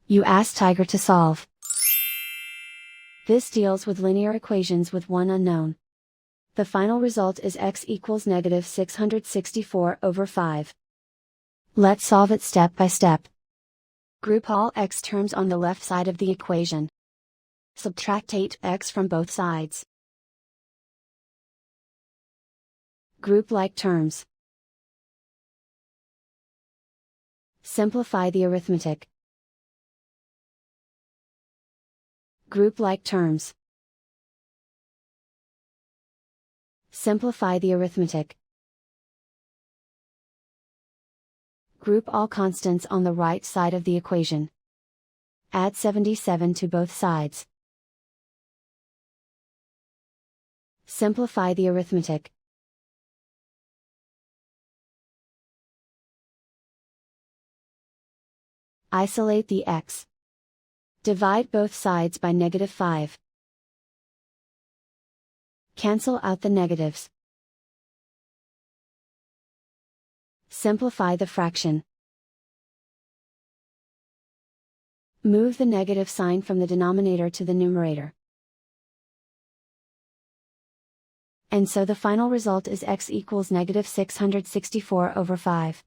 You ask Tiger to solve. This deals with linear equations with one unknown. The final result is x equals negative 664/5. Let's solve it step by step. Group all x terms on the left side of the equation. Subtract 8x from both sides. Group like terms. Simplify the arithmetic. Group like terms. Simplify the arithmetic. Group all constants on the right side of the equation. Add 77 to both sides. Simplify the arithmetic. Isolate the x. Divide both sides by -5. Cancel out the negatives. Simplify the fraction. Move the negative sign from the denominator to the numerator. And so the final result is x equals negative 664/5.